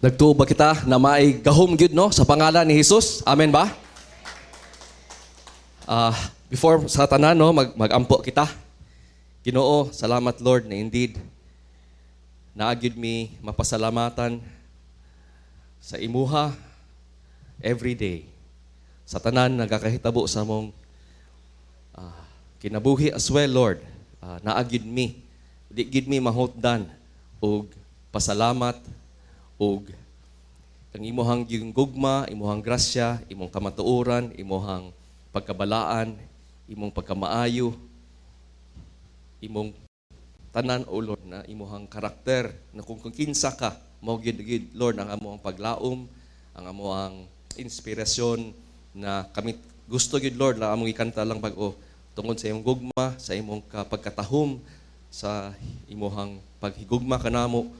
Nagtuo ba kita na may gahom gyud no sa pangalan ni Jesus? Amen ba? Before sa tanan no magampo kita. Ginoo, salamat Lord na indeed naagid mi mapasalamatan sa imuha every day. Sa tanan nagakahitabo sa mong kinabuhi as well Lord. Naagid mi di gid mi mahutdan og pasalamat og ang imuhang gugma, imuhang grasya, imong kamatuoran, imuhang pagkabalaan, imong pagkamaayo, imong tanan o Lord na imuhang karakter na kung kinsa ka mao gid Lord ang among paglaom, ang among inspirasyon na kami gusto gid Lord na among ikanta lang bag-o tungod sa imong gugma, sa imong pagkatahom, sa imuhang paghigugma kanamo.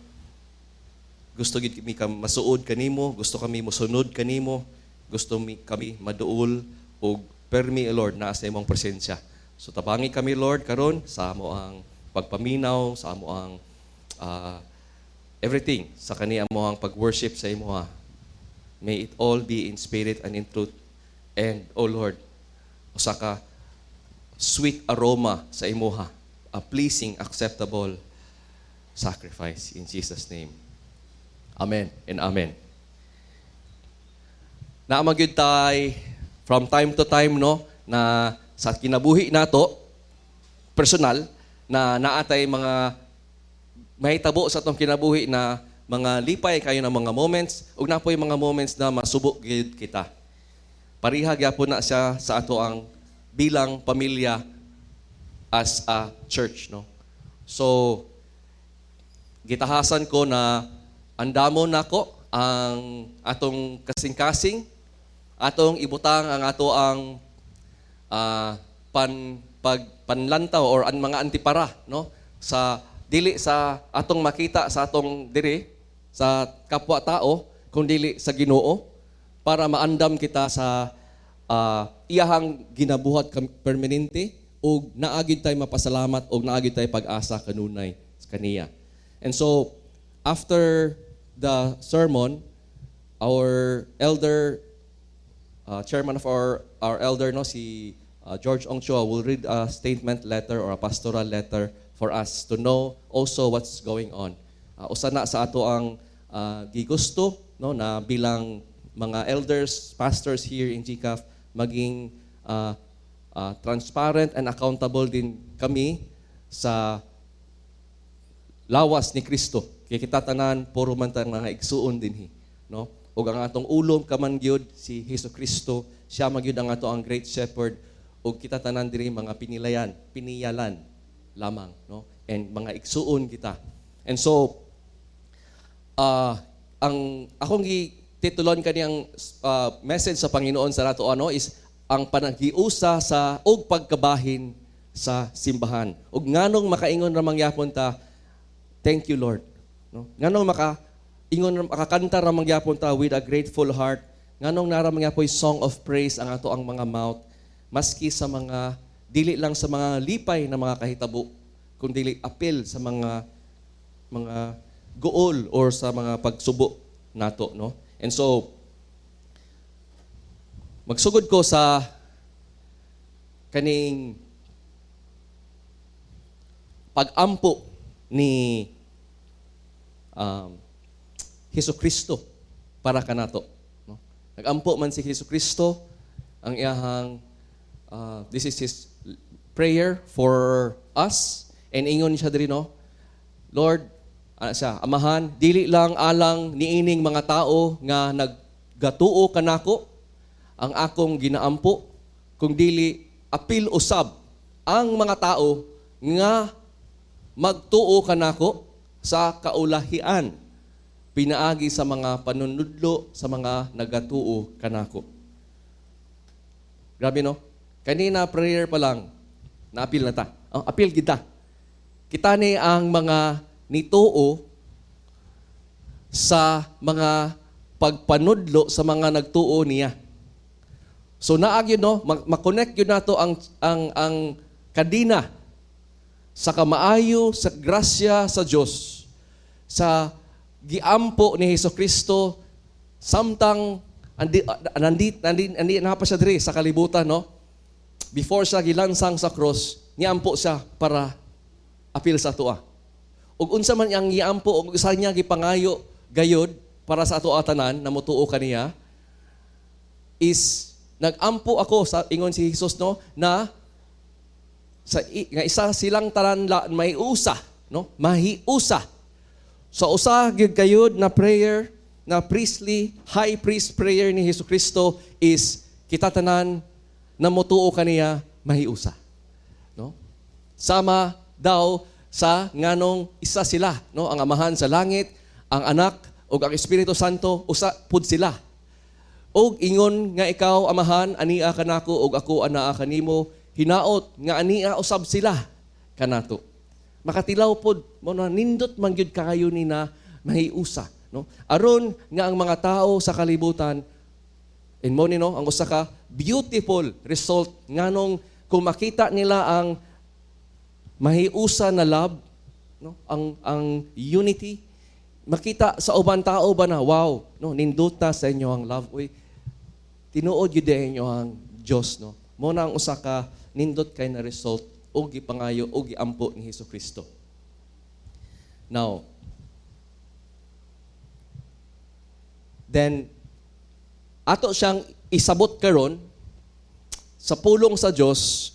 Gusto gid kami masuod kanimo, gusto kami mosunod kanimo, gusto kami maduol og permi Lord na sa imong presensya. So tabangi kami Lord karon sa amo ang pagpaminaw, sa amo ang everything sa kani amo ang pag-worship sa imo ha. May it all be in spirit and in truth. And oh Lord, usa ka sweet aroma sa imo ha, a pleasing, acceptable sacrifice in Jesus name. Amen and amen. Naamagyud tay from time to time no na sa kinabuhi nato personal na naatay mga mahitabo sa atong kinabuhi na mga lipay kayo ng mga moments ug napoy mga moments na masubo gyud kita. Pariha gyapon na siya sa ato ang bilang pamilya as a church no. So gitahasan ko na andamon nako ang atong kasing-kasing, atong ibutang ang ato ang panlantaw or ang mga antipara no sa dili sa atong makita sa atong diri sa kapwa tao kun dili sa Ginoo para maandam kita sa iyahang ginabuhat permanente ug naagid tay mapasalamat ug naagid tay pag-asa kanunay kaniya. And so after the sermon, our elder, chairman of our elder, no, si George Ong Chua, will read a statement letter or a pastoral letter for us to know also what's going on. Usa na sa ato ang gigusto no, na bilang mga elders, pastors here in GCAF, maging transparent and accountable din kami sa lawas ni Kristo. Kaya kita tanan puro man tang mga igsuon dinhi, no? Ug ang atong ulom kaman gyud si Hesukristo, siya magyud ang ato ang great shepherd ug kita tanan diri mga piniyalan lamang, no? And mga igsuon kita. And so ang akong gititulon kaniyang message sa Panginoon sa nato ano is ang panagiusa sa og pagkabahin sa simbahan. Ug nganong makaingon ra mangyapon ta, thank you Lord. No? Nganong makakanta ra mangyapon ta with a grateful heart. Nganong nara mangyapoy song of praise ang ato ang mga mouth maski sa mga dili lang sa mga lipay na mga kahitabo kundi apil sa mga goal or sa mga pagsubo nato no. And so magsugod ko sa kaning pag-ampo ni Hesukristo para kanato. No? Nag-ampo man si Hesukristo ang iyahang this is his prayer for us and ingon siya diri no. Lord, Amahan, dili lang alang niining mga tao nga naggatuo kanako ang akong ginaampo kung dili apil usab ang mga tao nga magtuo kanako sa kaulahian pinaagi sa mga panunudlo sa mga nagatuo kanako. Grabe no? Kanina prayer pa lang, naapil na ta. Oh, apil kita. Kita ni ang mga nituo sa mga pagpanudlo sa mga nagtuo niya. So naag yun no, makonect yun nato ang kadina sa kamaayo, sa grasya sa Diyos, sa giampo ni Hesukristo samtang andi na pa siya diri sa kalibutan, no? Before siya gilansang sa cross, niampo siya para apil sa atoa. Ug unsa man ang giampo ug usa niya gipangayo gayod para sa atoa tanan na motuo kaniya is nagampo ako sa ingon si Jesus, no, na nga isa silang tanan may usa, no? Mahiusa. So usa gyud kayod na prayer, na priestly, high priest prayer ni Hesukristo is kita tanan na motuo kaniya mahiusa. No? Sama daw sa nganong isa sila, no? Ang Amahan sa langit, ang Anak ug ang Espiritu Santo usa pud sila. Og ingon nga ikaw Amahan ania kanako ug ako anaa kanimo, hinaot nga ania usab sila kanato. Makatilaw pod mo na nindot man gyud kaayo ni na mahiusa, no? Aron nga ang mga tao sa kalibutan and mo ni, no, ang usa ka beautiful result nganong kung makita nila ang mahiusa na love, no, ang unity, makita sa uban tao ba na wow, no, ninduta sa inyo ang love, uy, tinuod gyud inyo ang Dios, no? Mo na ang usa ka nindot kay na result o gipangayo o giampo ni Hesukristo. Now, then ato siyang isabot karon sa pulong sa Dios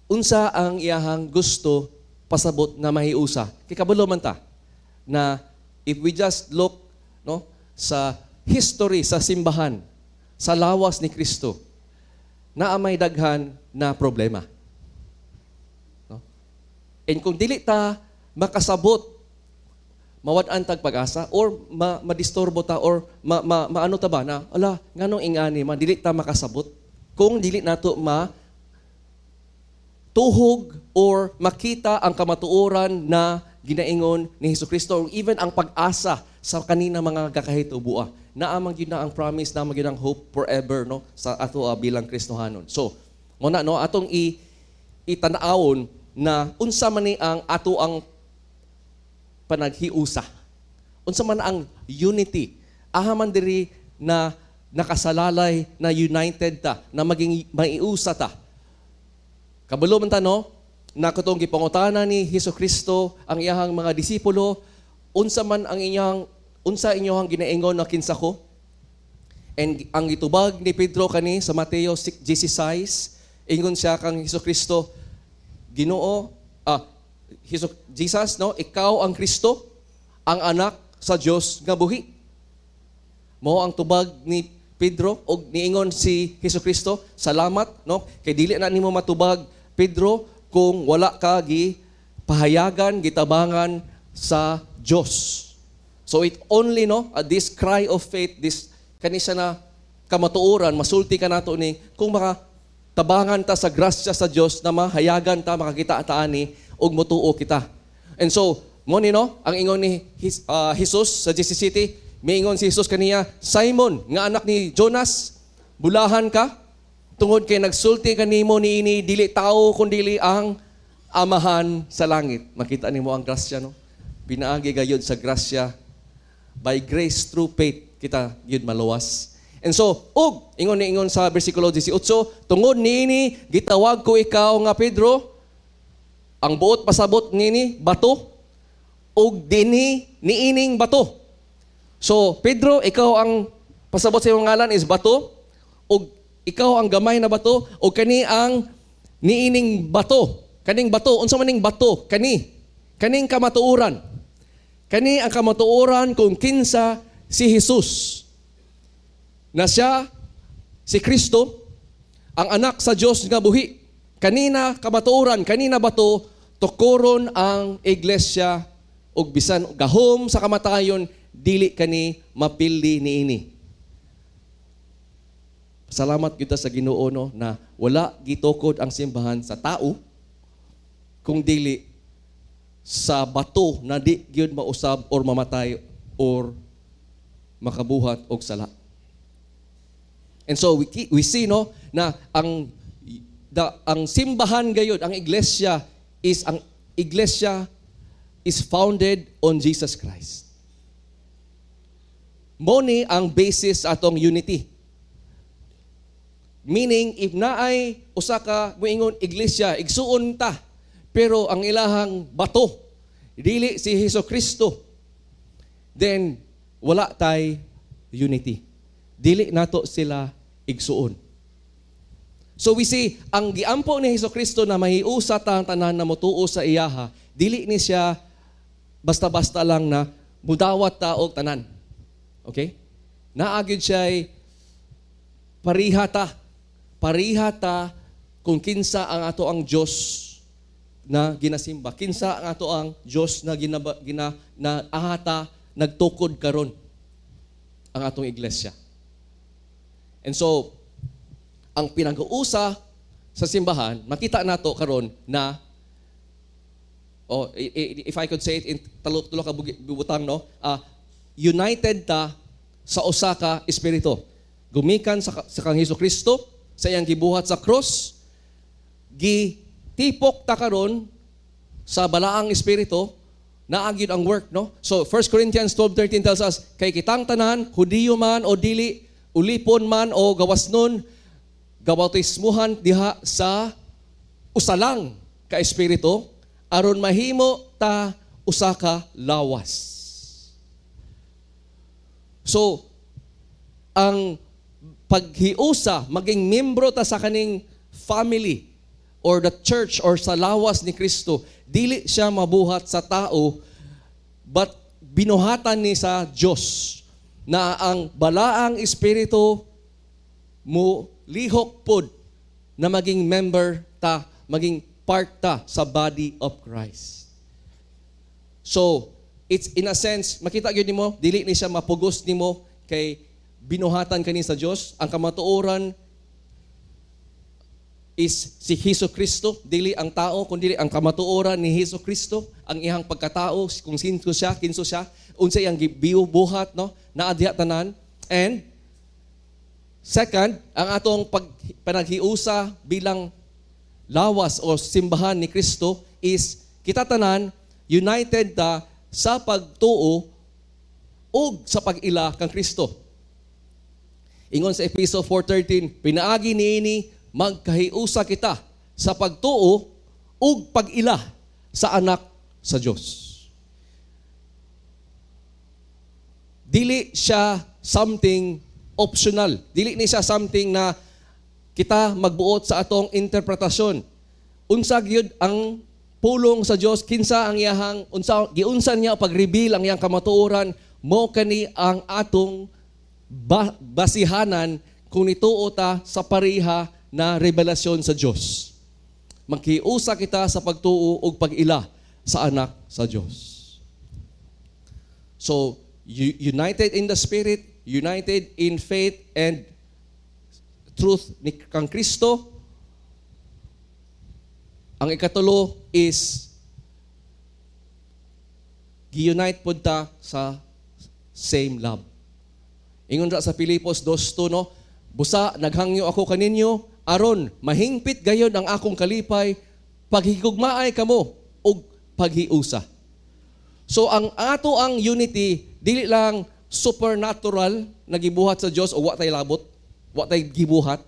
unsa ang iyahang gusto pasabot na mahiusa. Kikabalo man ta na if we just look, no, sa history sa simbahan, sa lawas ni Kristo, naa may daghan na problema. No? And kung dili ta makasabot, mawad-an tag pag-asa or madisturbo ta or maano ta ba na ala nganong ingani man dili ta makasabot kung dili nato tuhog or makita ang kamatuoran na ginaingon ni Hesukristo or even ang pag-asa sa kanina mga kakahitubua. Naamang gyud na ang promise, naamang gyud ang hope forever, no, sa ato bilang Kristohanon. So, mo na, no, atong itanawon na unsa man ni ang ato ang panaghiusa. Unsa man ang unity. Ahaman diri na nakasalalay, na united ta, na maging maiusa ta. Kabalo man ta, no, na katong gipangutana ni Hesukristo ang iyahang mga disipulo, unsa man ang inyong ginaingon na kinsa ko? And ang itubag ni Pedro kani sa Mateo 6:16, ingon siya kang Hesukristo, Ginoo, Jesus, no, ikaw ang Kristo, ang anak sa Dios nga buhi. Mao ang tubag ni Pedro og niingon si Hesukristo, salamat, no, kay dili na nimo matubag Pedro kung wala ka pahayagan, gitabangan sa Dios. So it only, no, this cry of faith, this kanisa na kamatuoran, masulti ka nato ni kung makatabangan ta sa grasya sa Dios na mahayagan ta, makakita ataani og motuo kita. And so, mo ni, no, ang ingon ni Jesus sa GC City, may ingon si Jesus kaniya, Simon, nga anak ni Jonas, bulahan ka, tungod kay nagsulti kanimo niini dili tao kundi ang Amahan sa langit. Makita nimo ang grasya, no? Pinaagi gayud sa grasya, by grace through faith kita gyud maluwas. And so, ingon sa bersikulo 18, tungod niini gitawag ko ikaw nga Pedro, ang buot pasabot nini bato, ug niining bato. So, Pedro, ikaw ang pasabot sa iyong ngalan is bato, ug ikaw ang gamay na bato, ug kani ang niining bato. Kaning bato, unsa maning bato? Kaning kamatuoran. Kani ang kamatuoran kung kinsa si Jesus. Na siya, si Kristo, ang anak sa Dios nga buhi. Kanina kamatuoran, kanina bato, tukuron ang iglesia ug bisan gahom sa kamatayon dili kani mapildi niini. Salamat kita sa Ginoo, no, na wala gitukod ang simbahan sa tao kung dili sa bato na di gyud mausab or mamatay or makabuhat og sala. And so we see, no, na ang simbahan gayud, ang iglesia is founded on Jesus Christ. Mo ni ang basis sa atong unity. Meaning, if naay usa ka moingon iglesia, igsuon ta, pero ang ilahang bato, dili si Hesukristo, then wala tay unity. Dili nato sila igsuon. So we see, ang giampo ni Hesukristo na mahiusa ta ang tanan na motuo sa iyaha, dili ni siya basta-basta lang na mudawat ta og tanan. Okay? Naagid siya'y pariha ta kung kinsa ang ato ang Diyos na ginasimba. Kinsa ang ato ang Diyos na ahata nagtukod karon ang atong iglesia. And so, ang pinag-uusa sa simbahan, makita nato karon na, if I could say it in tulo ka butang, no? United ta sa usa ka espiritu. Gumikan sa kang Hesukristo, sa iyang gibuhat sa cross, gitipok ta karon sa balaang espiritu, naagid ang work, no? So 1 Corinthians 12:13 tells us, kay kitang tanan, Hudiyo man o dili, ulipon man o gawasnon, gabautismuhan diha sa usalang ka espiritu, aron mahimo ta usa ka lawas. So, ang paghiusa, maging membro ta sa kaning family or the church or sa lawas ni Kristo, dili siya mabuhat sa tao, but binuhatan ni sa Diyos na ang balaang espiritu mo lihok pod na maging member ta, maging part ta sa body of Christ. So, it's in a sense, makita gyud nimo, dili ni siya mapugos nimo kay binuhatan kani sa Dios. Ang kamatuoran is si Hesukristo, dili ang tao, kundi ang kamatuoran ni Hesukristo, ang iyang pagkatao, kung kinso siya, unsa iyang gibuhat, no? Naadya tanan. And second, ang atong panaghiusa bilang lawas o simbahan ni Kristo is kita tanan united ta sa pagtuo ug sa pag-ila kang Kristo. Ingon sa Efeso 4:13, pinaagi niini magkahiusa kita sa pagtuo ug pag-ila sa anak sa Dios. Dili siya something optional. Dili ni siya something na kita magbuot sa atong interpretasyon. Unsa gyud ang pulong sa Dios, kinsa ang iyahang giunsan niya pag-reveal ang iyang kamatuoran, mo kani ang atong basihanan kung nituo ta sa pariha na revelasyon sa Dios. Maghiusa kita sa pagtuo ug pag-ila sa anak sa Dios. So, united in the Spirit, united in faith and truth ni kang Kristo. Ang ikatulo is gi-unite pod ta sa same love. Ingon ra sa Filipos 2:2, no? Busa naghangyo ako kaninyo aron mahingpit gayod ang akong kalipay, paghigugmaay kamo ug paghiusa. So ang ato ang unity dili lang supernatural na gibuhat sa Dios o wa tay labot, wa tay gibuhat.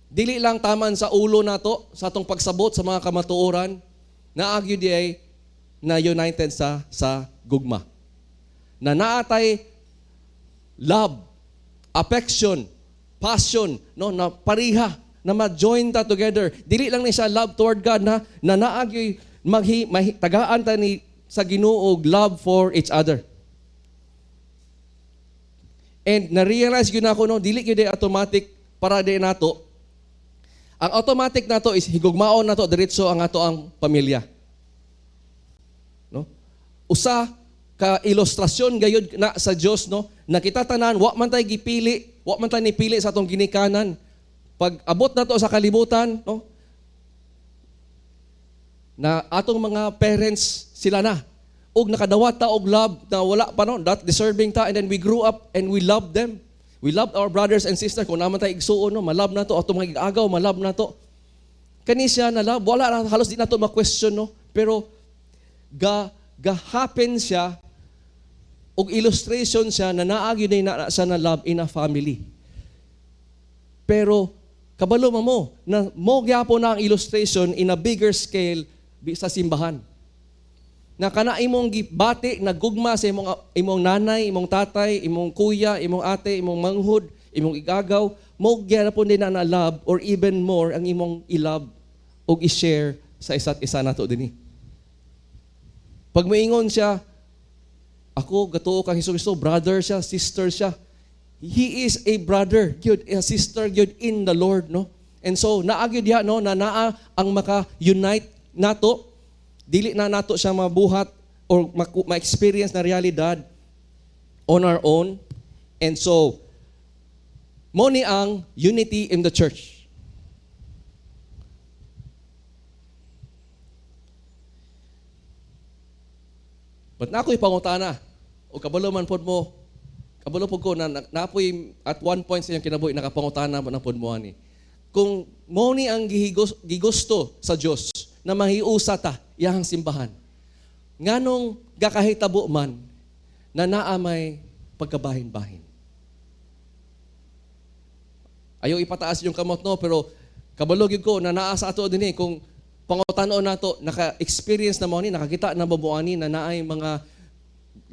Dili lang taman sa ulo nato sa atong pagsabot sa mga kamatuoran, naagyo di ay na united sa gugma. Na naatay love, affection, passion, no, na pariha, na ma-join ta together. Dili lang ni siya love toward God na naagyo tagaan ta ni sa Ginoo love for each other. And na-realize yun ako, no, dili yun automatic para din nato. Ang automatic nato is higugmaon nato diretso ang ato ang pamilya. No? Usa ka ilustrasyon gayud na sa Dios, no, na kita tanan wa man tay gipili, wa man tay nipili sa atong ginikanan. Pag abot nato sa kalibutan, no, na atong mga parents sila na ug nakadawat ta og love na wala pa, no, that deserving ta, and then we grew up and we love them. We love our brothers and sisters. Kung naman tayo igsuon, no, malab na to. Atong mga agaw, malab na to. Kani siya na love. Wala, halos di na to ma-question, no? Pero, ga-happen siya og illustration siya na naagi na siya na love in a family. Pero kabalo mo na mo gyapon na ang illustration in a bigger scale sa simbahan. Na kana imong gibati naggugma sa imong nanay, imong tatay, imong kuya, imong ate, imong manghud, imong igagaw, mo gyapon din na love or even more ang imong i-love o i-share sa isa't isa nato dinhi. Pag moingon siya, ako gatuo kang Hesus, brother siya, sister siya. He is a brother, gyud, a sister gyud in the Lord, no? And so naagid diha no na naa ang maka-unite nato, dili na nato siya mabuhat or ma-experience na realidad on our own. And so mo ni ang unity in the church. But na ako'y pangutana, o kabalo man pod mo, kabalo pod ko na napoy at one point sa iyong kinabuhi, nakapangutana mo na pod mo ani. Kung mo ni ang gigusto sa Diyos na mahiusa ta, iyahang simbahan, nganong gakahitabo man na naamay pagkabahin-bahin. Ayaw ipataas yung kamot no, pero kabalogid ko na naa sa ato din kung pangutanon nato, naka-experience na mo ni, nakakita na babuani na naay mga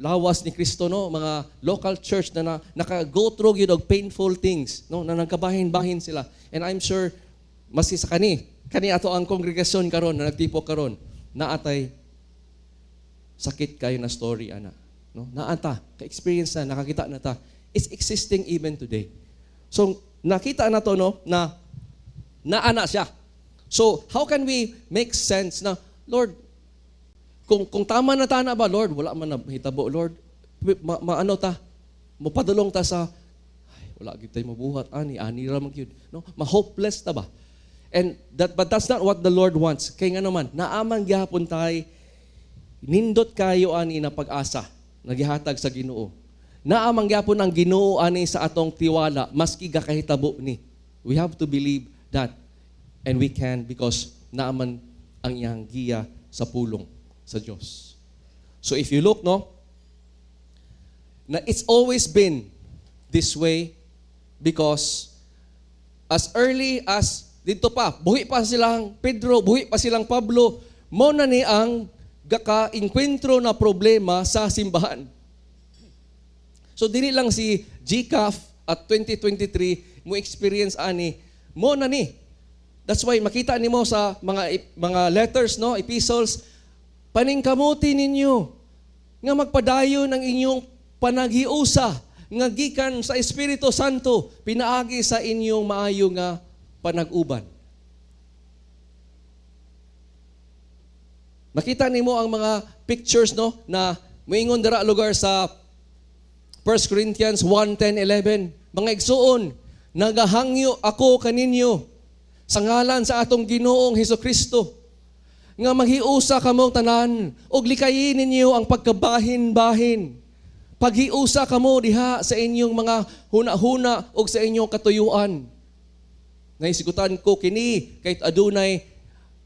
lawas ni Kristo no, mga local church na naka-go through yun og painful things no, na nagkabahin-bahin sila. And I'm sure maski sa kani ato ang kongregasyon karon na nagtipok karon, naatay sakit kayo na story ana no, naata ka-experience na, nakakita na ta. It's existing even today. So nakita na to no na naana siya. So, how can we make sense na, Lord, kung tama na ta na ba, Lord, wala man na hitabo, Lord, maano ta, mapadulong ta sa, wala gid tay mabuhat, ani ra man gyud, no? Ma-hopeless ta ba? But that's not what the Lord wants. Kay nga naman, naamang gyapon tay, nindot kayo ani na pag-asa, nagihatag sa Ginoo. Naamang gyapon ang Ginoo ani sa atong tiwala, maski gakahitabo ni. We have to believe that. And we can because naaman ang iyang giya sa pulong sa Diyos. So if you look, no, na it's always been this way because as early as dito pa, buhi pa silang Pedro, buhi pa silang Pablo, mo na ni ang gaka-inkwentro na problema sa simbahan. So dili lang si GCAF at 2023 mo experience ani, mo na ni. That's why makita nimo sa mga letters no, epistles, paningkamuti ninyo nga magpadayon ang inyong panaghiusa nga gikan sa Espiritu Santo pinaagi sa inyong maayo nga panag-uban. Makita nimo ang mga pictures no na moingon dira lugar sa 1 Corinthians 1:10-11, mga igsuon, nagahangyo ako kaninyo sa ngalan sa atong Ginoong Hesukristo, nga maghiusa kamo tanan, og likayin ninyo ang pagkabahin-bahin. Paghiusa kamo diha sa inyong mga huna-huna og sa inyong katuyuan. Naisigutan ko kini kahit adunay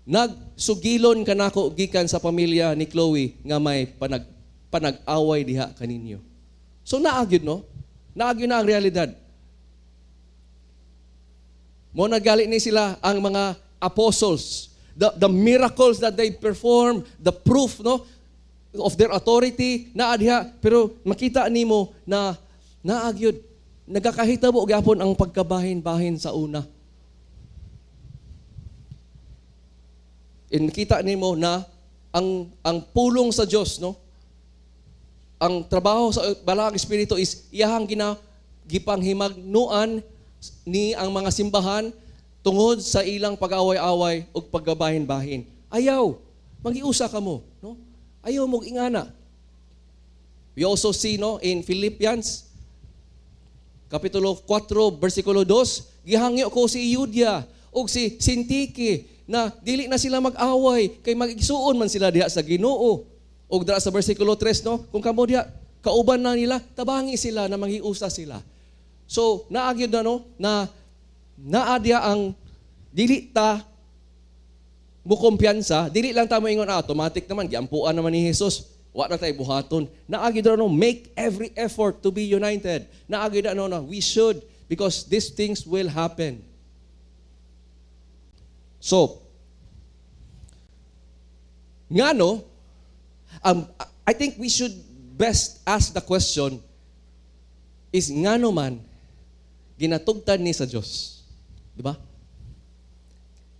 nagsugilon kanako gikan sa pamilya ni Chloe nga may panag-away diha kaninyo. So naagyod no? Naagyod na ang realidad. Mo nagali ni sila ang mga apostles, the miracles that they perform, the proof no of their authority na adha, pero makita nimo na naagyod nagakahitabo gyapon ang pagkabahin-bahin sa una. Nakita nimo na ang pulong sa Dios no, ang trabaho sa Balang Espiritu is iyahang gipanghimagnuan ni ang mga simbahan tungod sa ilang pag-away-away o paggabahin-bahin. Ayaw, magiusa ka mo, no? Ayaw mo ingana. We also see no in Philippians kapitulo 4 bersikulo 2, gihangyo ko si Euodia o si Syntyche na dili na sila mag-away kay mag-igsuon man sila diha sa Ginoo. Og dira sa bersikulo 3 no, kung kamo diha kauban na nila, tabangi sila na mangiusa sila. So, naagyod na no, na naadya ang dili ta mo kumpiyansa, dili lang ta moingon automatic naman giampuan naman ni Jesus. Wa na tayo buhaton. Naagi na make every effort to be united. Naagi na we should, because these things will happen. So, I think we should best ask the question is man ginatugtan ni sa Diyos. Di ba?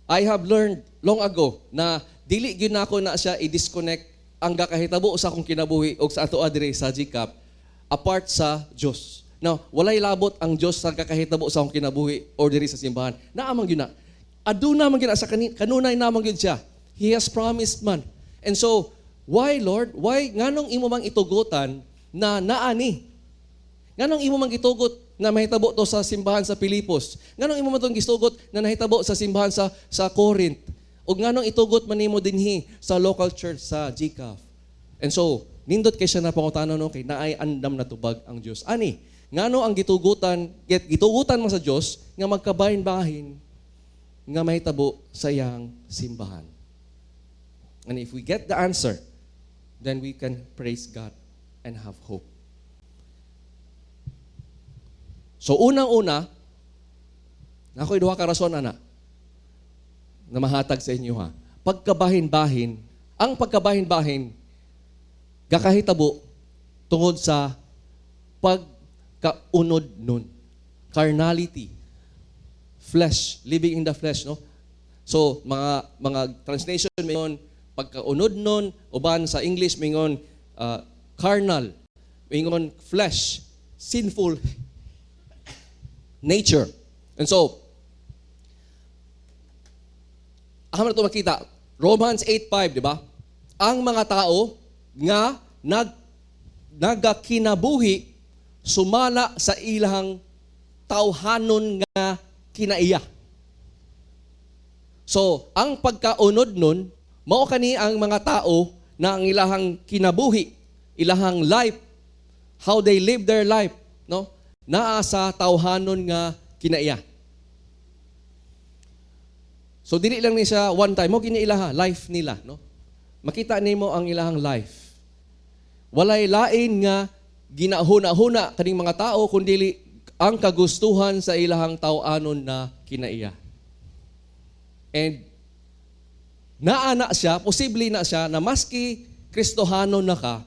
I have learned long ago na dili gyud nako na siya i-disconnect ang gakahitabo sa akong kinabuhi o sa ato adire sa GCAP apart sa Diyos. Now, walay labot ang Diyos sa kakahitabo sa akong kinabuhi o diri sa simbahan. Naamang gyud na. Aduna man gyud sa kanunay namang gyud siya. He has promised man. And so, why Lord? Why nganong imo mang itugutan na naani? Nganong imo mang itugot na mahitabo to sa simbahan sa Pilipos? Nganong imo man tong gisugot na nahitabo sa simbahan sa Corinth? O nganong itugot man nimo dinhi sa local church sa GCAF? And so, nindot kay siya na pangutanon kay naay andam na tubag ang Dios. Ani, ngano ang gitugutan mo sa Dios nga magkabahin-bahin nga mahitabo sa iyang simbahan? And if we get the answer, then we can praise God and have hope. So unang-una, ako'y duha ka rason ana na mahatag sa inyo ha. Pagkabahin-bahin, ang pagkabahin-bahin gakahitabo tungod sa pagkaunod nun. Carnality. Flesh, living in the flesh, no? So mga translation mingon pagkaunod nun, uban sa English mingon carnal, mingon flesh, sinful nature. And so aham na ito makita, Romans 8:5, di ba? Ang mga tao nga nagakinabuhi sumala sa ilahang tawhanon nga kinaiya. So, ang pagkaunod nun, mao kani ang mga tao na ang ilahang kinabuhi, ilahang life, how they live their life, no? Naa sa tawhanon nga kinaiya. So dili lang ni siya one time mo giniilaha life nila, no? Makita nimo ang ilahang life. Walay lain nga ginahuna-huna kaning mga tao kundi ang kagustuhan sa ilahang taw-anon na kinaiya. And naana siya, posible na siya na maski Kristohano na ka,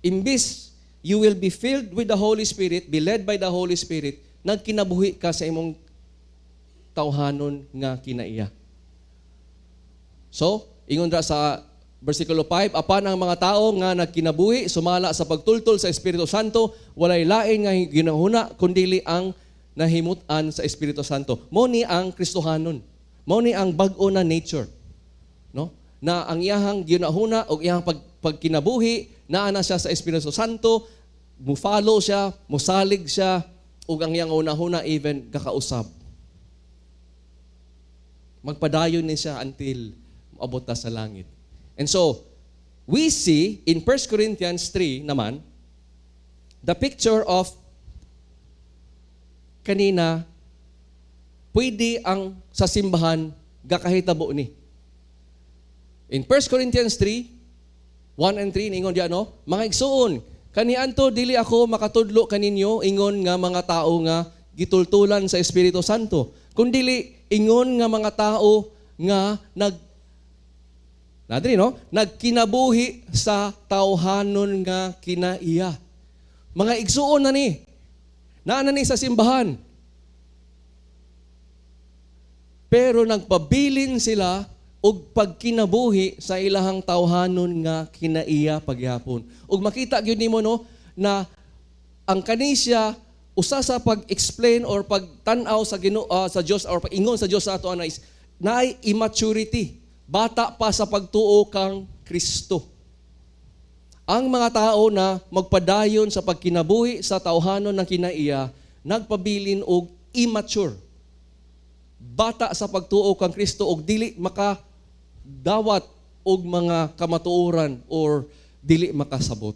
imbis you will be filled with the Holy Spirit, be led by the Holy Spirit, nagkinabuhi ka sa imong tawhanon nga kinaiya. So, ingon ra sa versikulo 5, apan ang mga tao nga nagkinabuhi sumala sa pagtultol sa Espiritu Santo, walay lain nga ginahuna kundi ang nahimutan sa Espiritu Santo. Mo ni ang Kristohanon. Mo ni ang bag-o na nature, no? Na ang iyahang ginahuna o iyahang pagkinabuhi naa na siya sa Espiritu Santo, mo-follow siya, mosalig siya, ug ang iyang una-huna even kakausab. Magpadayon ni siya until maabot na sa langit. And so, we see in 1 Corinthians 3 naman, the picture of kanina, pwede ang sa simbahan gakahitabo ni. In 1 Corinthians 3, 1 and 3, ingon diyan, no? Mga igsoon, kaniadto dili ako makatudlo kaninyo, ingon nga mga tao nga gitultulan sa Espiritu Santo. Kundi ingon nga mga tao nga nagkinabuhi sa tawhanon nga kinaiya. Mga igsuon na ni. Naana ni sa simbahan. Pero nagpabilin sila og pagkinabuhi sa ilahang tawhanon nga kinaiya pagyapon. Ug makita gyud nimo no na ang kanisya usa sa pag-explain or pagtan-aw sa sa Dios or pag-ingon sa Dios sa ato ana is naay immaturity. Bata pa sa pagtuo kang Kristo. Ang mga tao na magpadayon sa pagkinabuhi sa tawhanon ng kinaiya, nagpabilin og immature. Bata sa pagtuo kang Kristo og dili makadawat og mga kamatuoran or dili makasabot.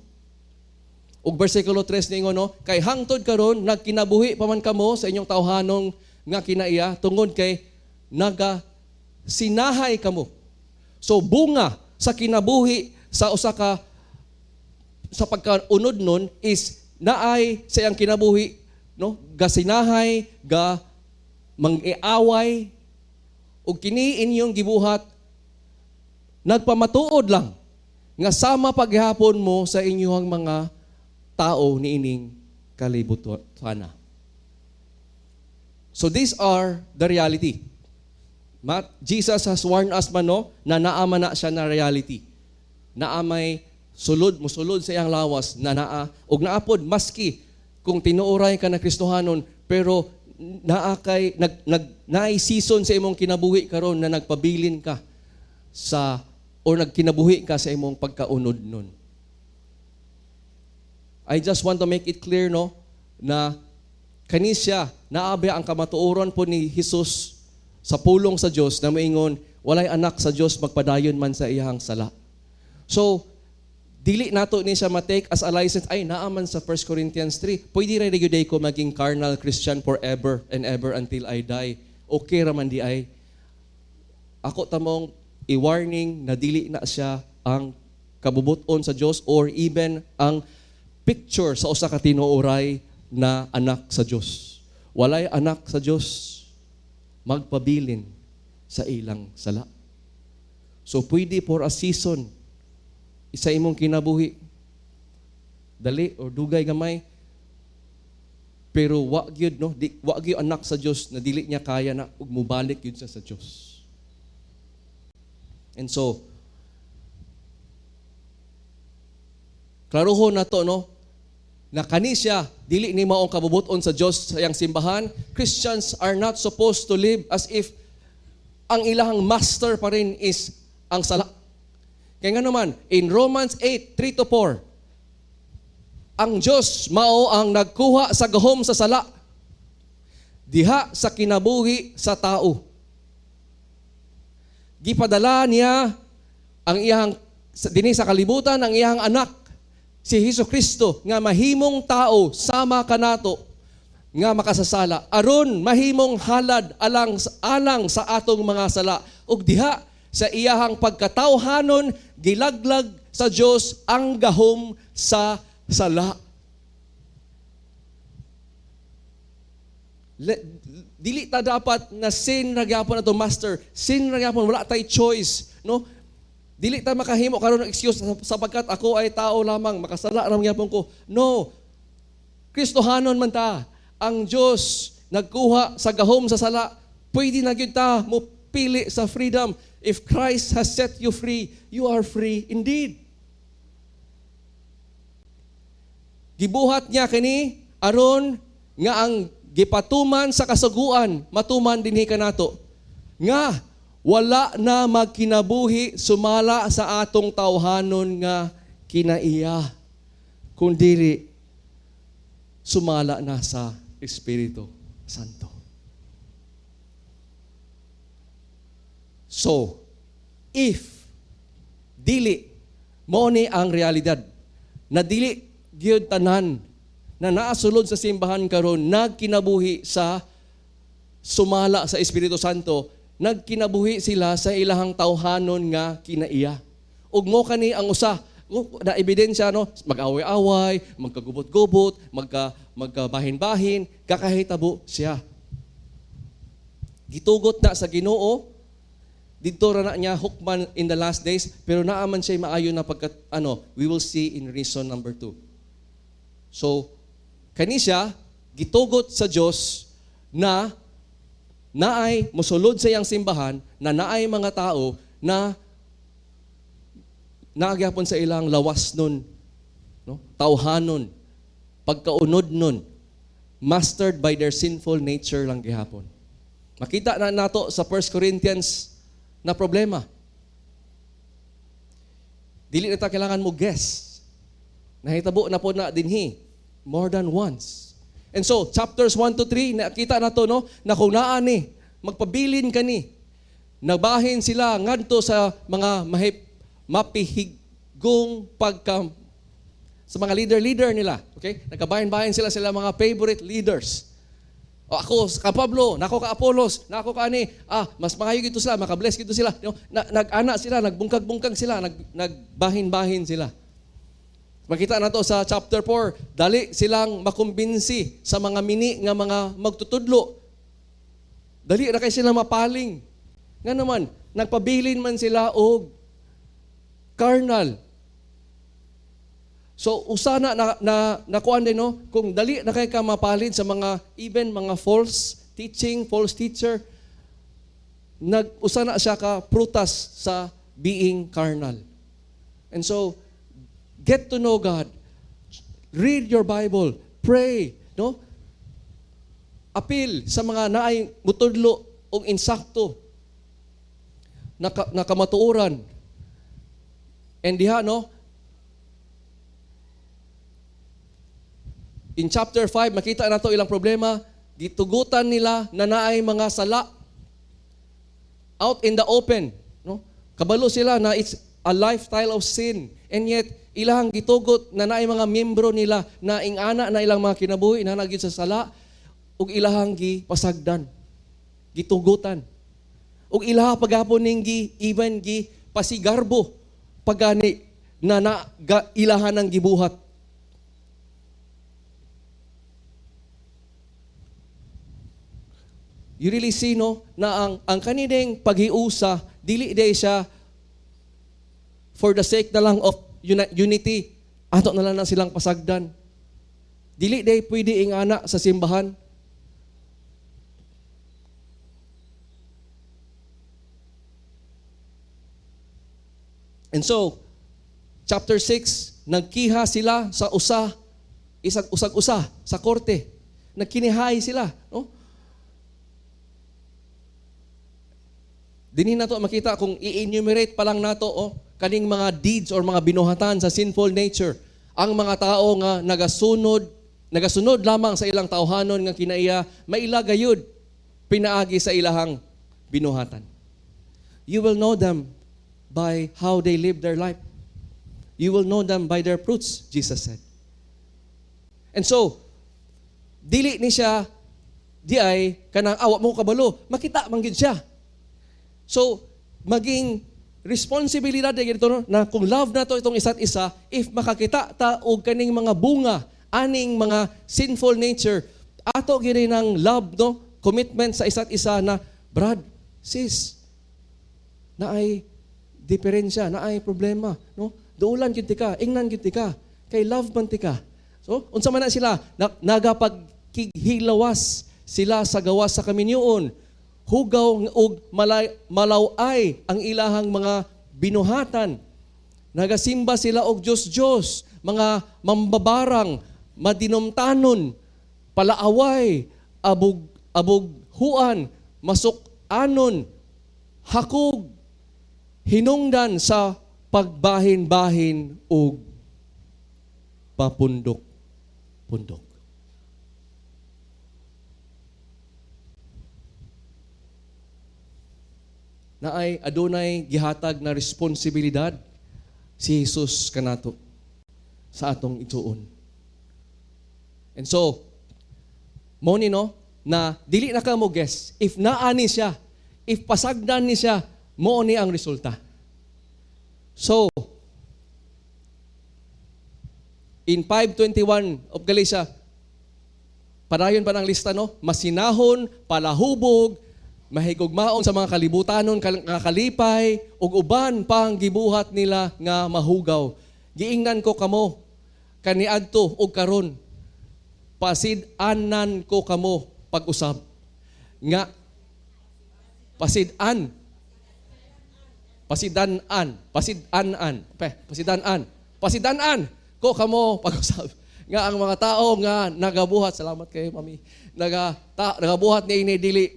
Ug bersikulo 3 ningon no, kay hangtod karon nagkinabuhi pa man kamo sa inyong tawhanong nga kinaiya tungod kay sinahay kamo. So bunga sa kinabuhi sa usa ka sa pagkaunod nun is naay sa iyang kinabuhi, no? Gasinahay, mang-iaway, o kini inyong gibuhat, nagpamatuod lang, nga sama paghapon mo sa inyong mga tao ni ining kalibutan. So these are the reality. Jesus has warned us man, no, na naama na siya na reality. Naamay musulod sa iyang lawas na naa og naapod maski kung tinuoray ka na Kristohanon pero naay season sa imong kinabuhi karon na nagpabilin ka o nagkinabuhi ka sa imong pagkaunod nun. I just want to make it clear, no, na kanisya naabi ang kamatuoron po ni Jesus sa pulong sa Dios na moingon walay anak sa Dios magpadayon man sa iyang sala. So dili nato ni siya ma-take as a license ay naaman sa 1 Corinthians 3. Pwede ra gyud ko maging carnal Christian forever and ever until I die. Okay ra man di ay. Ako tamong i-warning na dili na siya ang kabubuton sa Dios or even ang picture sa usa ka tinuoray na anak sa Dios. Walay anak sa Dios magpabilin sa ilang sala. So pwede for a season isa imong kinabuhi dali o dugay gamay pero wa gyud, no, wa gyud anak sa Dios na dili niya kaya na ug mubalik gyud siya sa Dios. And so klaruhon na to, no, na kani siya dili ni maong kabubuton sa Dios sa iyang simbahan. Christians are not supposed to live as if ang ilahang master pa rin is ang sala. Kaya nga naman, in Romans 8:3-4, ang Diyos mao ang nagkuha sa gahom sa sala, diha sa kinabuhi sa tao. Gipadala niya ang iyang, dinhi sa kalibutan, ang iyang anak, si Jesucristo, nga mahimong tao, sama kanato, nga makasasala, aron mahimong halad alang sa atong mga sala, ug diha sa iyahang pagkatawhanon, gilaglag sa Dios ang gahom sa sala. Dili ta dapat na sin ra gyapon ato master. Sin ra gyapon, wala tay choice, no? Dili ta makahimo karon ng excuse sapagkat ako ay tao lamang, makasala ra gyapon ko. No. Kristohanon man ta. Ang Dios nagkuha sa gahom sa sala. Pwede na gyud ta mo pili sa freedom. If Christ has set you free, you are free indeed. Gibuhat niya kini aron nga ang gipatuman sa kasuguan, matuman dinhi kanato. Nga wala na magkinabuhi sumala sa atong tawhanon nga kinaiya, kundi sumala na sa Espiritu Santo. So, if dili mo ni ang realidad na dili gyud tanan na naasulod sa simbahan karon nagkinabuhi sa sumala sa Espiritu Santo, nagkinabuhi sila sa ilahang tawhanon nga kinaiya. Ug mo kani ang usa na ebidensya, no, mag-away-away, magkagubot-gubot, magkabahin-bahin, kakahitabo siya. Gitugot na sa Ginoo dito ra na niya hukman in the last days, pero naaman siya maayo na we will see in reason number 2. So, kani siya gitugot sa Dios na naay mosulod sa iyang simbahan, na naay mga tao na naagyapon sa ilang lawas nun, no? Tawhanon, pagkaunod nun, mastered by their sinful nature lang gihapon. Makita na nato sa 1 Corinthians na problema. Dili na ta kailangan mo guess. Nahitabo na po na dinhi more than once. And so, chapters 1-3, nakita na to, no, na kung naani, magpabilin ka ni, nagbahin sila ngadto sa mga mapihigong sa mga leader nila. Okay? Nagkabahin-bahin sila mga favorite leaders. O ako, ka Pablo, nako ka Apolos, nako ka ani, mas maayo gito sila, makabless gito sila. Nag-ana sila, nagbungkag-bungkag sila, nagbahin-bahin sila. Makita nato sa chapter 4, dali silang makumbinsi sa mga mini nga mga magtutudlo. Dali na kay sila mapaling. Nga naman, nagpabilin man sila og carnal. So usana nakuan din no, kung dali na kay ka mapalid sa mga even mga false teaching, false teacher, usana siya ka prutas sa being carnal. And so get to know God. Read your Bible, pray, no? Appeal sa mga naay mutudlo og insakto na kamatuoran. And diha no, in chapter 5 makita nato ilang problema, gitugutan nila na naay mga sala out in the open, no? Kabalo sila na it's a lifestyle of sin, and yet ilang gitugot na naay mga miyembro nila na ingana na ilang mga kinabuhi na nagyud sa sala ug ilahang gipasagdan, gitugutan. Ug ilaha paghapon ning even pasigarbo pagani na ilahan ng gibuhat. You really see no na ang kanining paghiusa dili day siya for the sake na lang of unity. Ato na lang silang pasagdan. Dili day pwede ingana sa simbahan. And so, chapter 6, nagkiha sila sa usag-usa sa korte. Nagkinihay sila, no? Dinhi nato makita kung i-enumerate pa lang nato kaning mga deeds or mga binuhatan sa sinful nature. Ang mga tao nga nagasunod lamang sa ilang tawhanon nga kinaiya maila gayud pinaagi sa ilahang binuhatan. You will know them by how they live their life. You will know them by their fruits, Jesus said. And so, dili ni siya di ay kanang awa mo kabalo, makita man gyud siya. So, maging responsibilidad dito no, na kung love nato itong isa't isa, if makakita ta og kaning mga bunga aning mga sinful nature, ato gini ng love no, commitment sa isa't isa na brad, sis, na ay diferensya, na ay problema, no? Duulan gyud ti ka, ingnan gyud ti ka, kay love man ti ka. So, unsa man na sila nagapaghilawas sila sa gawas sa kaminyoon. Hugaw og malaway ang ilahang mga binuhatan. Nagasimba sila og Diyos, mga mambabarang, madinumtanon, palaaway, abughuan, masukanon, hakog, hinungdan sa pagbahin-bahin o papundok-pundok. Na ay adunay gihatag na responsibilidad si Jesus kanato sa atong ituon. And so, mo ni no, na dili na ka mo guess, if naani siya, if pasagdan ni siya, mo ni ang resulta. So, in 5:21 of Galatia, padayon pa ng lista no, masinahon, palahubog, mahigugmaon sa mga kalibutanon, kalipay, ug uban pang gibuhat nila nga mahugaw. Giingnan ko kamo, kaniadto ug karon, pasid-anan ko kamo pag-usab. Nga, pasidanan ko kamo pag-usab. Nga ang mga tao nga nagabuhat, salamat kay Mami, nagabuhat ni ini dili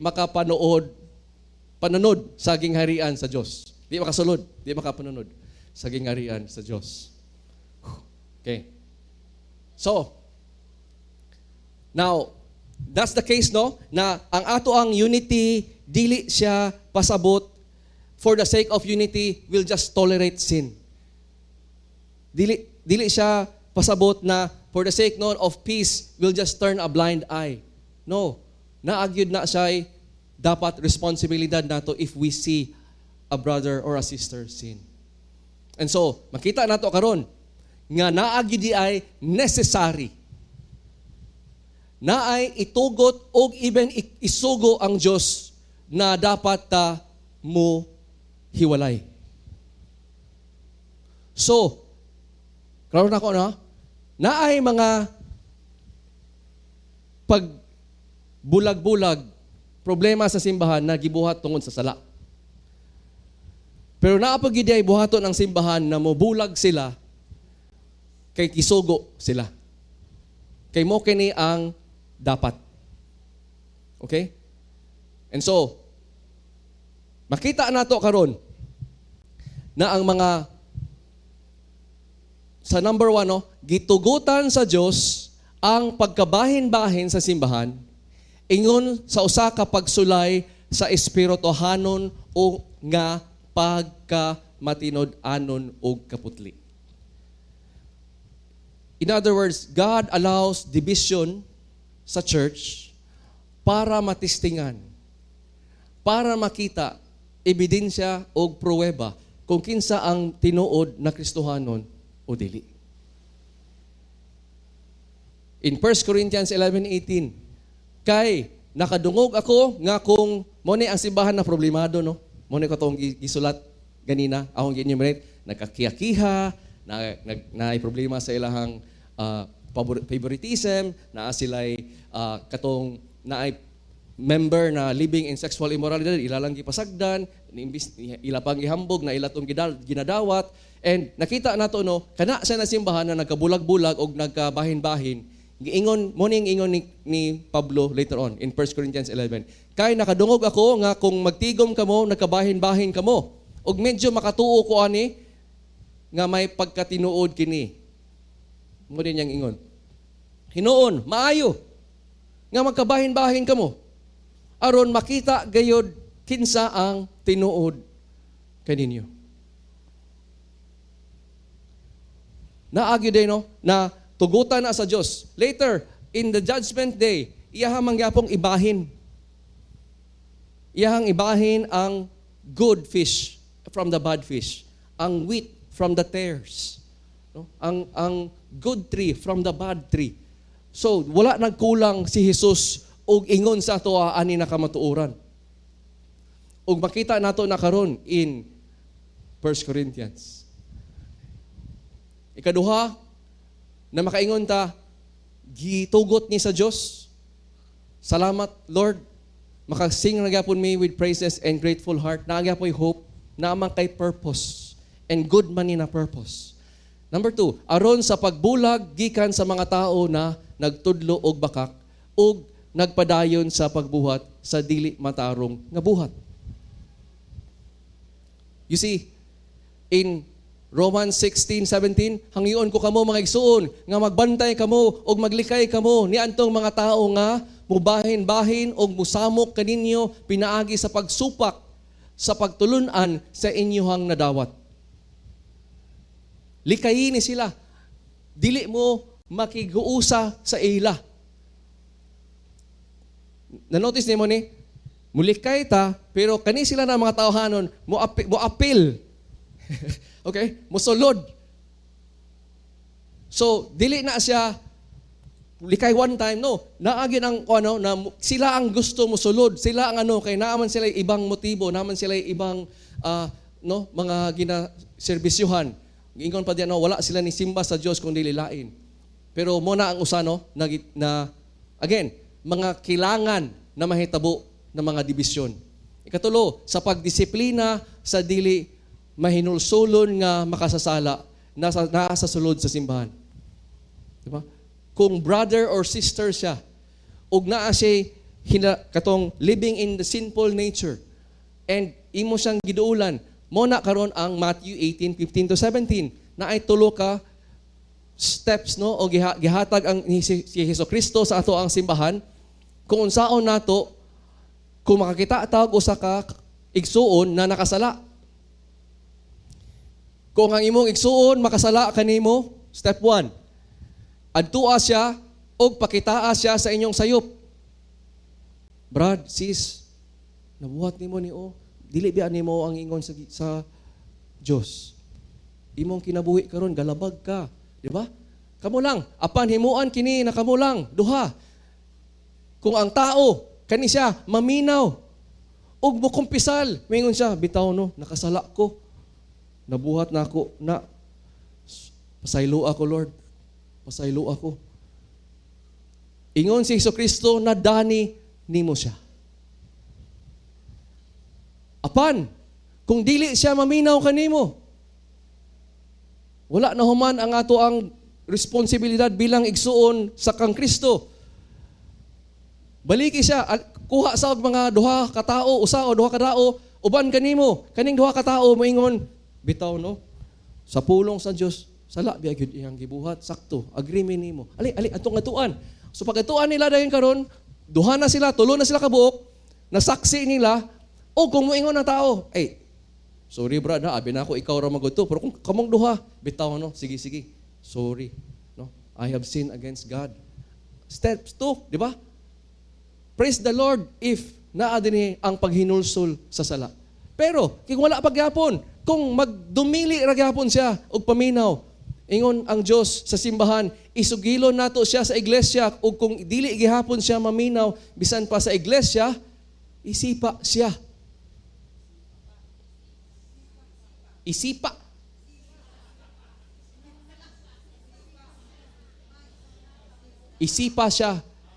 panunod sa gingharian sa Dios. Di makasulod, di makapanunod sa gingharian sa Dios. Okay. So, now, that's the case no, na ang ato ang unity dili siya pasabot for the sake of unity will just tolerate sin. Dili siya pasabot na for the sake no of peace will just turn a blind eye. No. Naagyud na siya dapat responsibilidad nato if we see a brother or a sister sin. And so, makita nato karon nga naa gyud ay necessary. Naay itugot og even isugo ang Dios na dapat ta mo hiwalay. So, karon ako naay mga pagbulag-bulag problema sa simbahan na gibuhat tungod sa sala. Pero naapag gyud ay buhaton ang simbahan na mobulag sila kay kisugo sila. Kay mo kini ang dapat. Okay? And so, makita nato karon na ang mga sa number 1, gitugutan sa Dios ang pagkabahin-bahin sa simbahan ingon sa usa ka pagsulay sa espirituhanon o nga pagkamatinod-anon o kaputli. In other words, God allows division sa church para matistingan, para makita ebidensya o pruweba kung kinsa ang tinuod na Kristohanon o dili. In 1 Corinthians 11:18, kay nakadungog ako nga kung mo ni ang simbahan na problemado, no? Mo ni ko tong gisulat ganina, akong gi-enumerate, nagkakiyakiha, na problema sa ilahang favoritism, na sila'y katong naay member na living in sexual immorality, ilalang gipasagdan, ila pang gihambog na ila tong ginadawat, and nakita nato kana sa nasimbahan na nagkabulag-bulag og nagkabahin-bahin. Giingon mo ning ingon ni Pablo later on in 1 Corinthians 11. Kay nakadungog ako nga kung magtigom kamo, nagkabahin-bahin kamo, og medyo makatuo ko ani nga may pagkatinuod kini. Mo din yang ingon. Hinuon, maayo nga magkabahin-bahin kamo aron makita gayod kinsa ang tinuod kaninyo. Naagyo din na tugutan na sa Dios. Later in the judgment day, iyahang mangyapong ibahin. Iyahang ibahin ang good fish from the bad fish, ang wheat from the tares, no? Ang good tree from the bad tree. So wala nagkulang si Jesus og ingon sa ato ani na kamatuoran. Og makita nato na karon in 1 Corinthians. Ikaduha na makaingon ta gitugot ni sa Dios. Salamat Lord, makasing na gyapon mi with praises and grateful heart. Naagyapoy hope na amang kay purpose and good man ni na purpose. Number 2, aron sa pagbulag gikan sa mga tao na nagtudlo og bakak og nagpadayon sa pagbuhat sa dili matarong nga buhat. You see, in Romans 16:17, hangyoon ko kamo mga igsuon nga magbantay kamo og maglikay kamo ni antong mga tao nga mubahin-bahin og musamok kaninyo pinaagi sa pagsupak sa pagtulunan sa inyohang nadawat. Likayin ni sila. Dili mo makiguusa sa ila. Na-notice niyo mo ni? Mulikay ta, pero kani sila na mga tawhanon, mo apil. Okay? Musulod. So, dili na siya likay one time, no. Naagin ang na sila ang gusto musulod. Sila ang kay naaman sila ibang motibo, naaman sila ibang mga ginaserbisyuhan. Ingon pa diyan wala sila ni simba sa Dios kung dili lain. Pero mo na ang usano na again, mga kailangan na mahitabo ng mga dibisyon. Ikatulo, sa pagdisiplina sa dili mahinulsulon nga makasasala nasa sulod sa simbahan. Diba? Kung brother or sister siya, ug naa siya katong living in the sinful nature, and imo siyang giduulan, mo na karon ang Matthew 18:15-17, na ay tulo ka steps o gihatag ang si Hesukristo sa ato ang simbahan, kung unsaon nato kung makakita tawag usa ka igsuon na nakasala. Kung ang imong igsuon makasala kanimo, step 1, adtua siya og pakitaa siya sa inyong sayop. Brad, sis, nabuhat nimo ni dili biya nimo ang ingon sa Dios. Imong kinabuhi karon galabag ka. Di ba? Kamo lang. Apan himuan kini na kamo lang. Duha. Kung ang tao, kani siya, maminaw. Ug mo kumpisal. Mingon siya, bitaw no, nakasala ko. Nabuhat na ako. Pasaylo ako, Lord. Pasaylo ako. Ingon si Jesucristo na dani nimo siya. Apan, kung dili siya maminaw kanimo, wala na human ang ato ang responsibilidad bilang igsuon sa kang Kristo. Baliki siya, kuha sa mga duha ka tao, usa o duha ka tao, uban kanimo, kaning duha ka tao moingon, bitaw no, sa pulong sa Dios, sala biya gyud iyang gibuhat, sakto, agreement nimo. Ali atong atuan. So pag atuan nila dayon karon, duha na sila, tulo na sila kabuok, nasaksi nila, o kung moingon na tao, sorry brad, abi na ako ikaw ra magudto, pero kung kamong duha, bitaw no, sige. Sorry, no? I have sinned against God. Steps 2, di ba? Praise the Lord if naa dinhi ang paghinulsol sa sala. Pero kung wala pagyapon, kung magdumili ra gyapon siya og paminaw, ingon ang Dios sa simbahan, isugilon nato siya sa iglesia ug kung dili gihapon siya maminaw bisan pa sa iglesia, isipa siya. Isipa.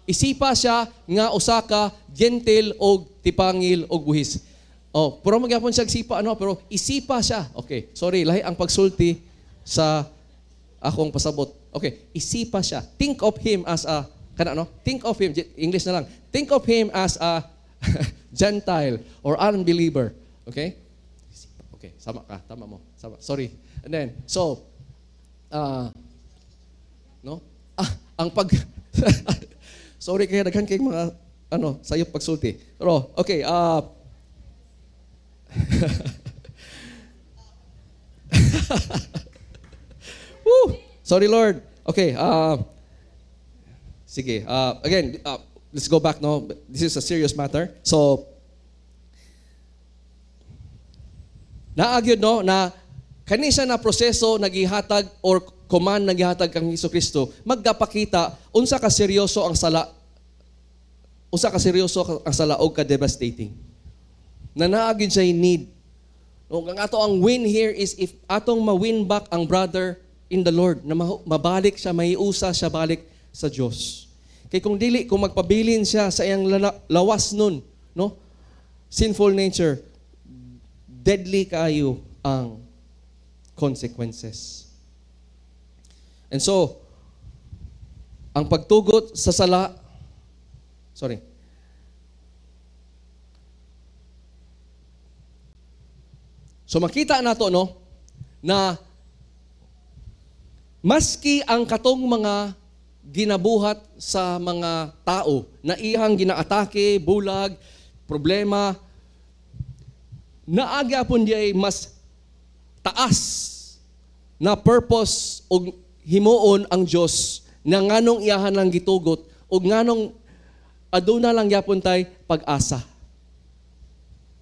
Isipa siya nga usa ka gentle og tipangil og buhis. Pero magyapon siya sipa pero isipa siya. Okay, sorry, lahi ang pagsulti sa akong pasabot. Okay, isipa siya. Think of him as a Think of him, English na lang. Think of him as a Gentile or unbeliever. Okay? Okay, sama ka, tama mo. Sama. Sorry. And then, so ang pag sorry kaya daghan kay mga sayop pagsulti. Pero okay, Woo! Sorry Lord. Okay, sige. Again, let's go back no. This is a serious matter. So naagyod no na kani siya na proseso nagihatag or command nagihatag kang Hesukristo magkapakita unsa ka seryoso ang sala og ka devastating. Na naagid siya need. No, ang ato ang win here is if atong ma-win back ang brother in the Lord na mabalik siya, maiusa siya balik sa Dios. Kay kung dili kung magpabilin siya sa iyang lawas nun, no? Sinful nature, deadly kayo ang consequences. And so, ang pagtugot sa sala, So makita nato no na maski ang katong mga ginabuhat sa mga tao na iyang ginaatake, bulag, problema, naagyapon di ay mas taas na purpose o himuon ang Dios na nganong iyahan lang gitugot o nganong aduna lang gyapon tay pag-asa.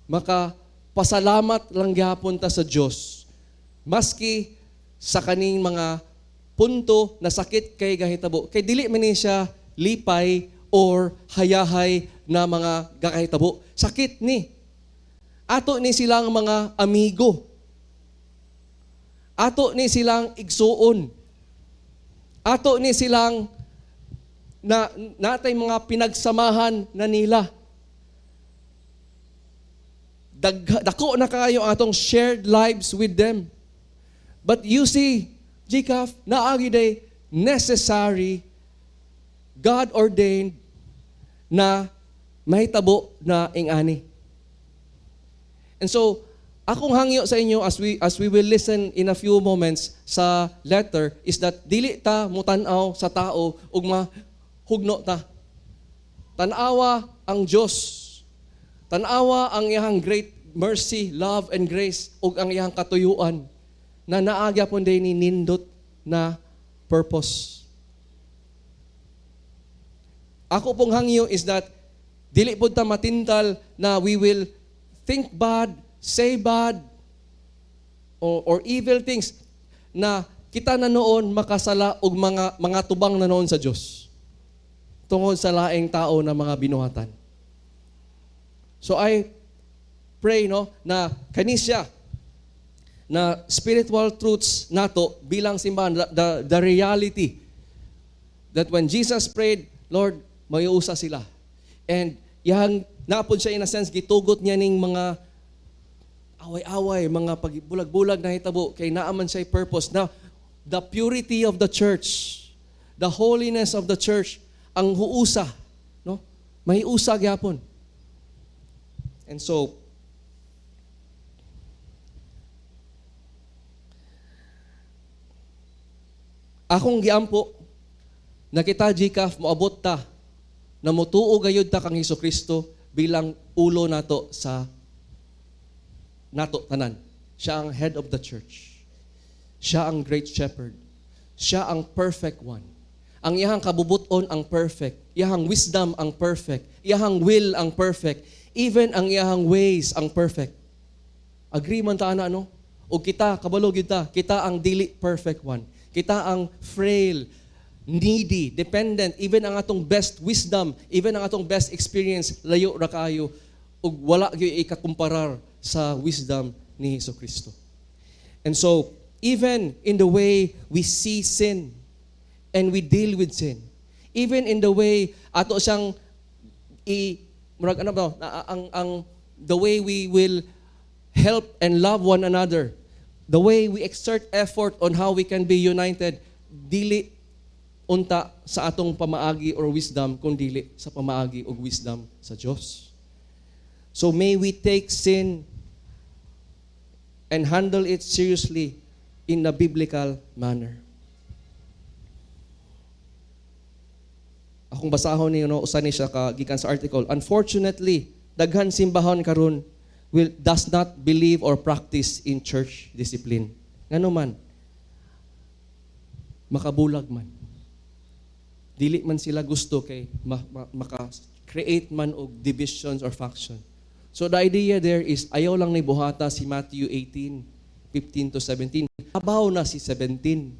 Maka pasalamat lang gyapon ta sa Dios maski sa kaning mga punto na sakit kay gahitabo. Kay dili man ni siya lipay or hayahay na mga gakahitabo. Sakit ni. Ato ni silang mga amigo. Ato ni silang igsuon. Ato ni silang natay mga pinagsamahan na nila. Dako na kayo ang atong shared lives with them. But you see, Jikaf, naagi day necessary, God-ordained na mahitabo na ingani. And so, akong hangyo sa inyo as we will listen in a few moments sa letter is that dili ta mutanaw sa tao ug mahugno ta. Tanawa ang Dios. Tanawa ang iyang great mercy, love, and grace ug ang iyang katuyuan na naagya pon day ni nindot na purpose. Ako pong hangyo is that dili pud ta matintal na we will think bad, say bad, or evil things na kita na noon makasala og mga tubang na noon sa Dios tungod sa laing tao na mga binuhatan. So I pray na kanisya na spiritual truths nato bilang simbahan, the reality that when Jesus prayed, Lord, mayuusa sila. And yang napon siya in a sense, gitugot niya ning mga away-away, mga pagbulag-bulag na hitabo, kay naaman siya purpose na the purity of the church, the holiness of the church, ang huusa, mahiusa gyapon. And so, akong giampo, na kita, GCAF, moabot ta, na mutuo gayud ta kang Hesukristo bilang ulo nato sa nato tanan. Siya ang head of the church. Siya ang great shepherd. Siya ang perfect one. Ang iyahang kabubuton ang perfect. Iyahang wisdom ang perfect. Iyahang will ang perfect. Even ang iyahang ways ang perfect. Agree man ta na, no? O kita, kabalo kita ang dili perfect one. Kita ang frail, needy, dependent, even ang atong best wisdom, even ang atong best experience, layo ra kaayo, ug wala gyud ikakumparar sa wisdom ni Hesukristo. And so, even in the way we see sin and we deal with sin, even in the way ato siyang the way we will help and love one another, the way we exert effort on how we can be united, dili unta sa atong pamaagi or wisdom, kundili sa pamaagi o wisdom sa Diyos. So may we take sin and handle it seriously in a biblical manner. Akong basahon ni usa ni siya gikan sa article. Unfortunately, daghan simbahon karon does not believe or practice in church discipline. Ngano man? Makabulag man. Dili man sila gusto kay maka-create man og divisions or faction. So the idea there is ayaw lang ni buhata si Matthew 18:15 to 17. Abaw na si 17.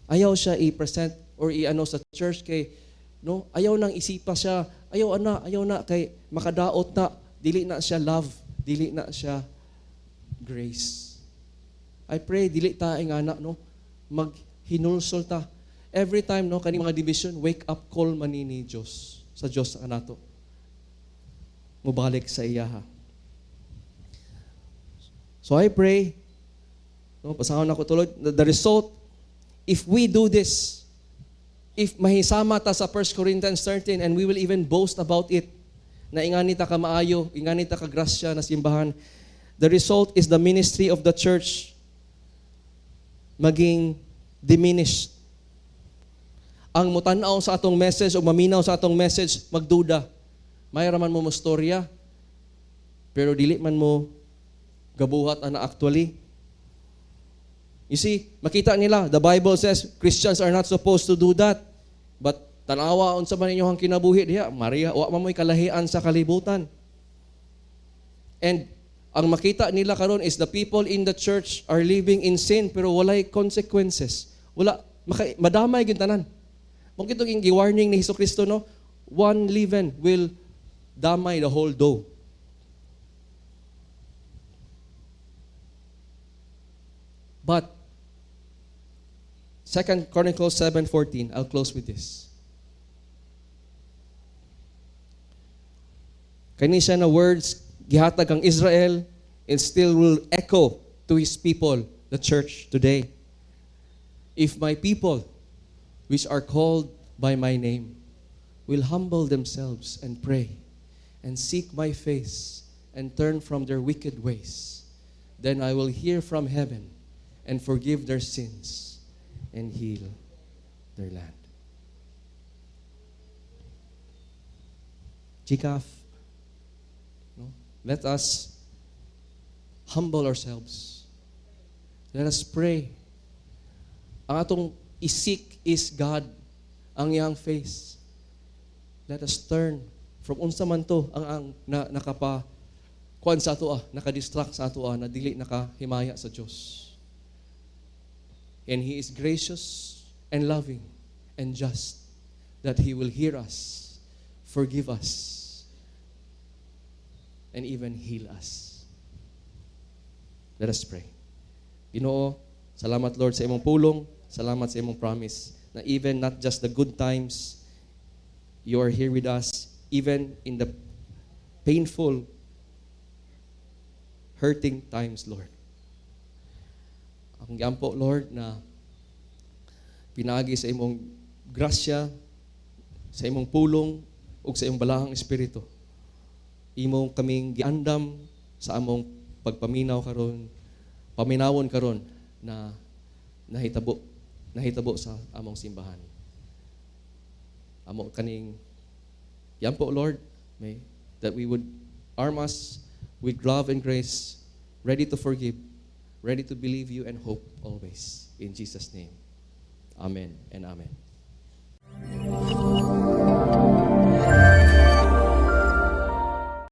Ayaw siya i-present or sa church kay ayaw nang isipa siya. Ayaw na kay makadaot na. Dili na siya love, dili na siya grace. I pray dili ta nga maghinulsol ta. Every time kani mga division, wake up call man ni Dios sa Dios sa kanato. Mubalik sa iya ha. So I pray, pasahon ako tulod, the result, if we do this, if mahisama ta sa 1 Corinthians 13 and we will even boast about it, na ingani ta ka maayo, ingani ta ka grasya na simbahan, the result is the ministry of the church maging diminished. Ang mutanaw sa atong message o maminaw sa atong message, magduda. Mayra man mo storya, pero dili man mo gabuhat ana actually. You see, makita nila, the Bible says Christians are not supposed to do that. But tanawa unsa man inyong kinabuhi diha, Maria, wa man mo'y kalahian sa kalibutan. And ang makita nila karon is the people in the church are living in sin pero walay consequences. Madamay gyud tanan. Mong kitong gi-warning ni Hesukristo one leaven will damay the whole dough. But 2 Chronicles 7:14, I'll close with this. Kani siya na words gihatag ang Israel, it still will echo to his people, the church today. If my people, which are called by my name, will humble themselves and pray and seek my face and turn from their wicked ways, then I will hear from heaven and forgive their sins and heal their land. GCAF, let us humble ourselves. Let us pray. Ang atong isik is God, ang iyang face. Let us turn from unsa man to ang kuan sa ato nakadistract sa ato na dili nakahimaya sa Dios. And He is gracious and loving and just, that He will hear us, forgive us, and even heal us. Let us pray. Ginoo, salamat Lord sa imong pulong, salamat sa imong promise, na even not just the good times, you are here with us, even in the painful, hurting times, Lord. Ang giampo, Lord, na pinagi sa imong grasya, sa imong pulong, ug sa imong balahang espiritu. Imong kaming giandam sa among pagpaminaw karon, paminawon karon na nahitabo sa among simbahan. Amo kaning giampo, Lord, may that we would arm us with love and grace, ready to forgive, ready to believe you and hope always. In Jesus' name. Amen and amen.